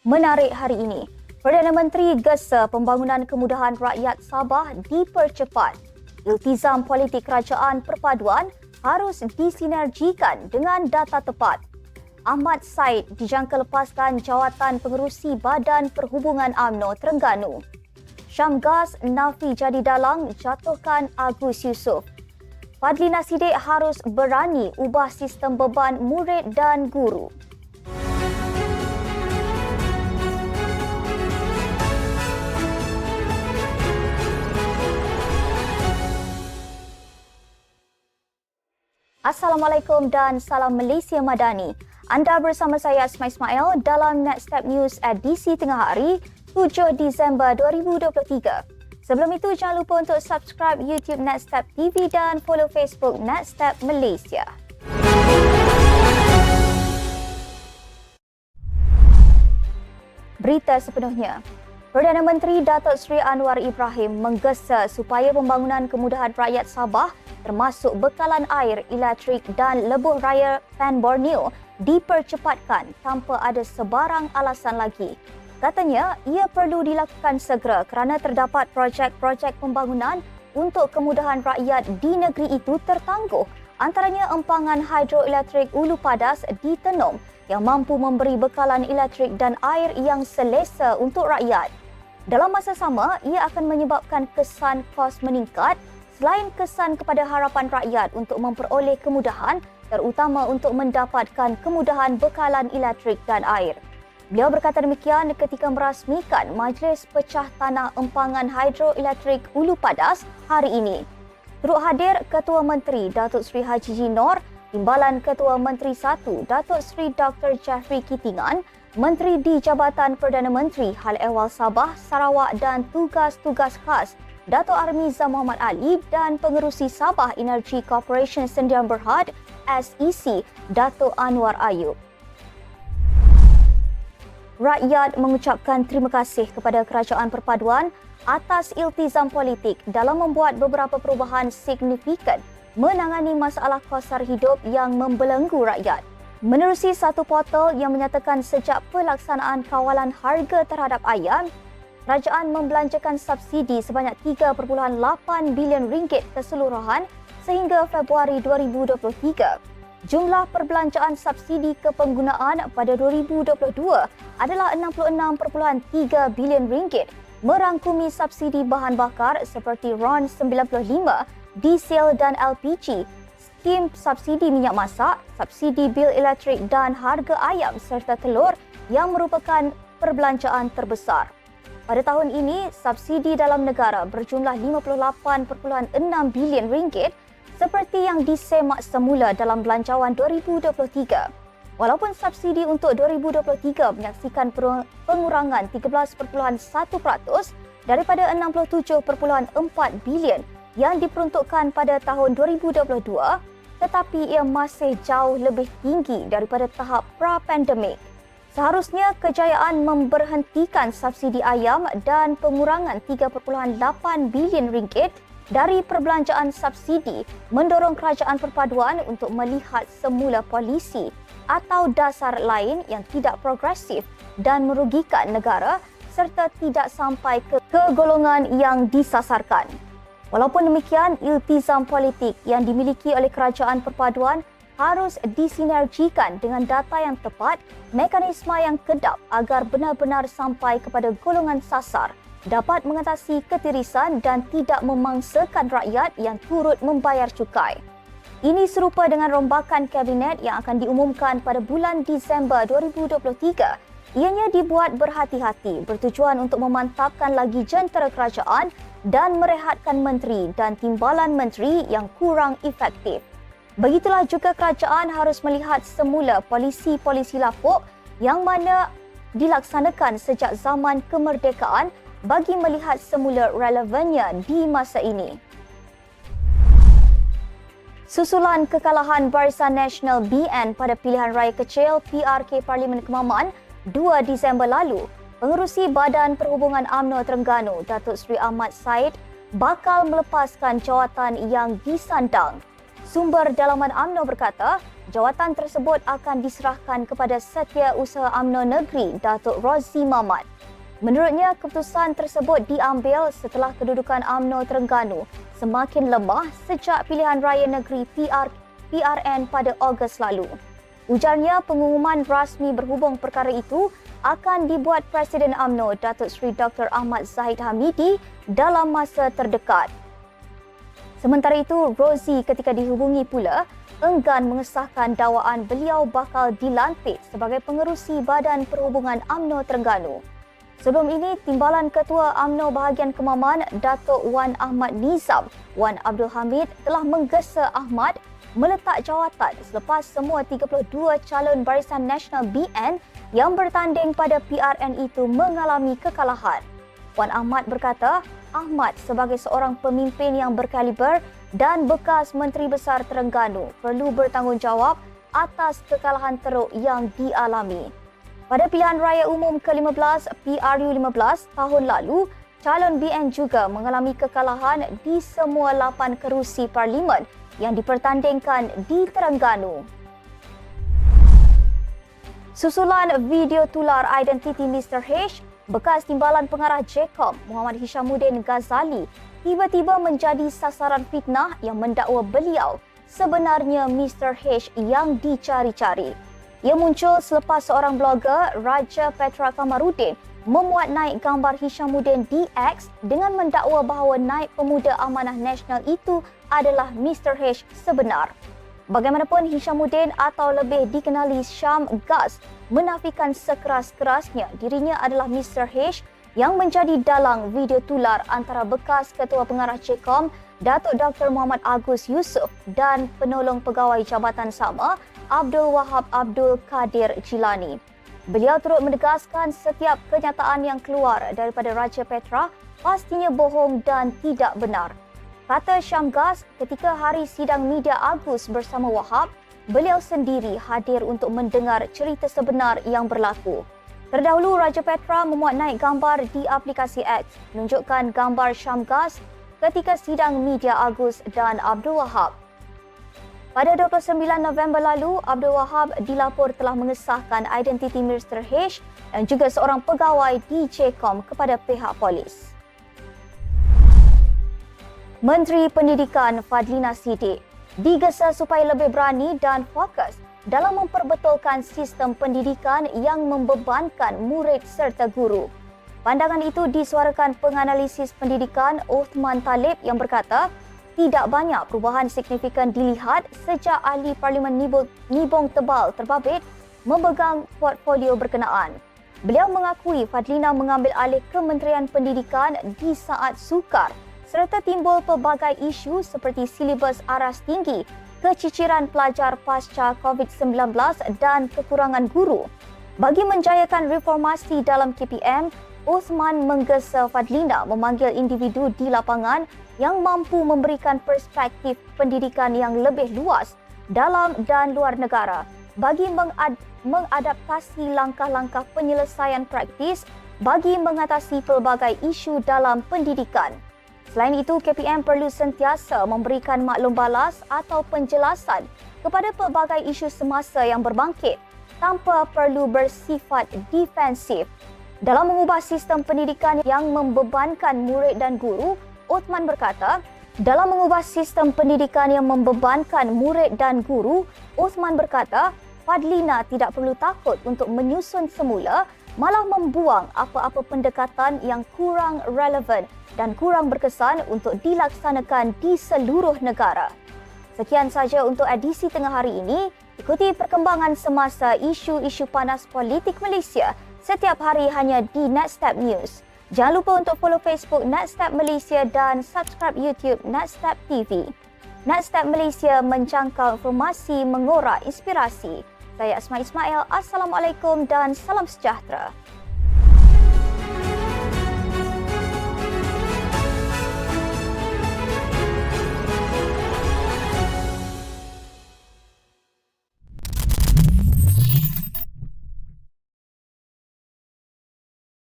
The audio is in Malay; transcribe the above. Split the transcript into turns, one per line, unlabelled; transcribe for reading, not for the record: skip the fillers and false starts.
menarik hari ini. Perdana Menteri gesa pembangunan kemudahan rakyat Sabah dipercepat. Iltizam politik kerajaan perpaduan harus disinergikan dengan data tepat. Ahmad Said dijangka lepaskan jawatan pengerusi Badan Perhubungan UMNO Terengganu. Syamgas nafi jadi dalang jatuhkan Agus Yusof. Fadlina Sidik harus berani ubah sistem beban murid dan guru. Assalamualaikum dan salam Malaysia Madani. Anda bersama saya Asma Ismail dalam Netstep News edisi tengah hari 7 Disember 2023. Sebelum itu jangan lupa untuk subscribe YouTube Netstep TV dan follow Facebook Netstep Malaysia. Berita sepenuhnya. Perdana Menteri Datuk Seri Anwar Ibrahim menggesa supaya pembangunan kemudahan rakyat Sabah termasuk bekalan air, elektrik dan lebuh raya Pan Borneo dipercepatkan tanpa ada sebarang alasan lagi. Katanya, ia perlu dilakukan segera kerana terdapat projek-projek pembangunan untuk kemudahan rakyat di negeri itu tertangguh. Antaranya empangan hidroelektrik Ulu Padas di Tenom yang mampu memberi bekalan elektrik dan air yang selesa untuk rakyat. Dalam masa sama, ia akan menyebabkan kesan kos meningkat selain kesan kepada harapan rakyat untuk memperoleh kemudahan terutama untuk mendapatkan kemudahan bekalan elektrik dan air. Beliau berkata demikian ketika merasmikan Majlis Pecah Tanah Empangan Hidroelektrik Ulu Padas hari ini. Turut hadir Ketua Menteri Datuk Seri Haji Jinor, Timbalan Ketua Menteri 1 Datuk Seri Dr. Jeffrey Kitingan, Menteri di Jabatan Perdana Menteri Hal Ehwal Sabah, Sarawak dan Tugas-Tugas Khas Datuk Armiza Muhammad Ali dan Pengerusi Sabah Energy Corporation Sdn Berhad SEC Datuk Anwar Ayub. Rakyat mengucapkan terima kasih kepada Kerajaan Perpaduan atas iltizam politik dalam membuat beberapa perubahan signifikan menangani masalah kos sara hidup yang membelenggu rakyat. Menerusi satu portal yang menyatakan sejak pelaksanaan kawalan harga terhadap ayam, kerajaan membelanjakan subsidi sebanyak 3.8 bilion ringgit keseluruhan sehingga Februari 2023. Jumlah perbelanjaan subsidi kepenggunaan pada 2022 adalah 66.3 bilion ringgit, merangkumi subsidi bahan bakar seperti RON 95, diesel dan LPG, skim subsidi minyak masak, subsidi bil elektrik dan harga ayam serta telur yang merupakan perbelanjaan terbesar. Pada tahun ini, subsidi dalam negara berjumlah 58.6 bilion ringgit seperti yang disemak semula dalam Belanjawan 2023. Walaupun subsidi untuk 2023 menyaksikan pengurangan 13.1% daripada 67.4 bilion yang diperuntukkan pada tahun 2022, tetapi ia masih jauh lebih tinggi daripada tahap pra-pandemik. Seharusnya kejayaan memberhentikan subsidi ayam dan pengurangan 3.8 bilion ringgit dari perbelanjaan subsidi mendorong Kerajaan Perpaduan untuk melihat semula polisi atau dasar lain yang tidak progresif dan merugikan negara serta tidak sampai ke golongan yang disasarkan. Walaupun demikian, iltizam politik yang dimiliki oleh Kerajaan Perpaduan harus disinergikan dengan data yang tepat, mekanisme yang kedap agar benar-benar sampai kepada golongan sasar, dapat mengatasi ketirisan dan tidak memangsakan rakyat yang turut membayar cukai. Ini serupa dengan rombakan kabinet yang akan diumumkan pada bulan Disember 2023. Ianya dibuat berhati-hati bertujuan untuk memantapkan lagi jentera kerajaan dan merehatkan menteri dan timbalan menteri yang kurang efektif. Begitulah juga kerajaan harus melihat semula polisi-polisi lapuk yang mana dilaksanakan sejak zaman kemerdekaan bagi melihat semula relevannya di masa ini. Susulan kekalahan Barisan Nasional BN pada pilihan raya kecil PRK Parlimen Kemaman 2 Disember lalu, Pengerusi Badan Perhubungan UMNO Terengganu, Datuk Seri Ahmad Said, bakal melepaskan jawatan yang disandang. Sumber dalaman UMNO berkata, jawatan tersebut akan diserahkan kepada Setiausaha UMNO Negeri Datuk Rozzi Mamat. Menurutnya, keputusan tersebut diambil setelah kedudukan UMNO Terengganu semakin lemah sejak pilihan raya negeri PRN pada Ogos lalu. Ujarnya, pengumuman rasmi berhubung perkara itu akan dibuat Presiden UMNO Datuk Seri Dr. Ahmad Zahid Hamidi dalam masa terdekat. Sementara itu, Rozzi ketika dihubungi pula enggan mengesahkan dakwaan beliau bakal dilantik sebagai pengerusi Badan Perhubungan UMNO Terengganu. Sebelum ini, Timbalan Ketua UMNO Bahagian Kemaman Datuk Wan Ahmad Nizam, Wan Abdul Hamid telah menggesa Ahmad meletak jawatan selepas semua 32 calon Barisan Nasional BN yang bertanding pada PRN itu mengalami kekalahan. Wan Ahmad berkata, Ahmad sebagai seorang pemimpin yang berkaliber dan bekas Menteri Besar Terengganu perlu bertanggungjawab atas kekalahan teruk yang dialami. Pada pilihan raya umum ke-15 PRU15 tahun lalu, calon BN juga mengalami kekalahan di semua 8 kerusi parlimen yang dipertandingkan di Terengganu. Susulan video tular identiti Mr. H, bekas Timbalan Pengarah JCOM Muhammad Hishamuddin Ghazali tiba-tiba menjadi sasaran fitnah yang mendakwa beliau sebenarnya Mr. H yang dicari-cari. Ia muncul selepas seorang blogger, Raja Petra Kamarudin, memuat naik gambar Hishamuddin di X dengan mendakwa bahawa naib pemuda Amanah Nasional itu adalah Mr. H sebenar. Bagaimanapun, Hishamuddin atau lebih dikenali Syam Gas menafikan sekeras-kerasnya dirinya adalah Mr. H yang menjadi dalang video tular antara bekas Ketua Pengarah JCOM Datuk Dr. Muhammad Agus Yusof dan penolong pegawai jabatan sama Abdul Wahab Abdul Kadir Jilani. Beliau turut menegaskan setiap kenyataan yang keluar daripada Raja Petra pastinya bohong dan tidak benar. Kata Syamgas, ketika hari sidang media Agus bersama Wahab, beliau sendiri hadir untuk mendengar cerita sebenar yang berlaku. Terdahulu, Raja Petra memuat naik gambar di aplikasi X menunjukkan gambar Syamgas ketika sidang media Agus dan Abdul Wahab. Pada 29 November lalu, Abdul Wahab dilapor telah mengesahkan identiti Mr. H dan juga seorang pegawai di JCOM kepada pihak polis. Menteri Pendidikan Fadlina Siddiq digesa supaya lebih berani dan fokus dalam memperbetulkan sistem pendidikan yang membebankan murid serta guru. Pandangan itu disuarakan penganalisis pendidikan Uthman Talib yang berkata, tidak banyak perubahan signifikan dilihat sejak ahli Parlimen Nibong Tebal terbabit memegang portfolio berkenaan. Beliau mengakui Fadlina mengambil alih Kementerian Pendidikan di saat sukar serta timbul pelbagai isu seperti silibus aras tinggi, keciciran pelajar pasca COVID-19 dan kekurangan guru. Bagi menjayakan reformasi dalam KPM, Uthman menggesa Fadlina memanggil individu di lapangan yang mampu memberikan perspektif pendidikan yang lebih luas dalam dan luar negara bagi mengadaptasi langkah-langkah penyelesaian praktis bagi mengatasi pelbagai isu dalam pendidikan. Selain itu, KPM perlu sentiasa memberikan maklum balas atau penjelasan kepada pelbagai isu semasa yang berbangkit tanpa perlu bersifat defensif. Dalam mengubah sistem pendidikan yang membebankan murid dan guru, Uthman berkata, Fadlina tidak perlu takut untuk menyusun semula, malah membuang apa-apa pendekatan yang kurang relevan dan kurang berkesan untuk dilaksanakan di seluruh negara. Sekian saja untuk edisi tengah hari ini. Ikuti perkembangan semasa isu-isu panas politik Malaysia setiap hari hanya di Netstep News. Jangan lupa untuk follow Facebook Netstep Malaysia dan subscribe YouTube Netstep TV. Netstep Malaysia menjangkau informasi mengorak inspirasi. Saya Asma Ismail. Assalamualaikum dan salam sejahtera.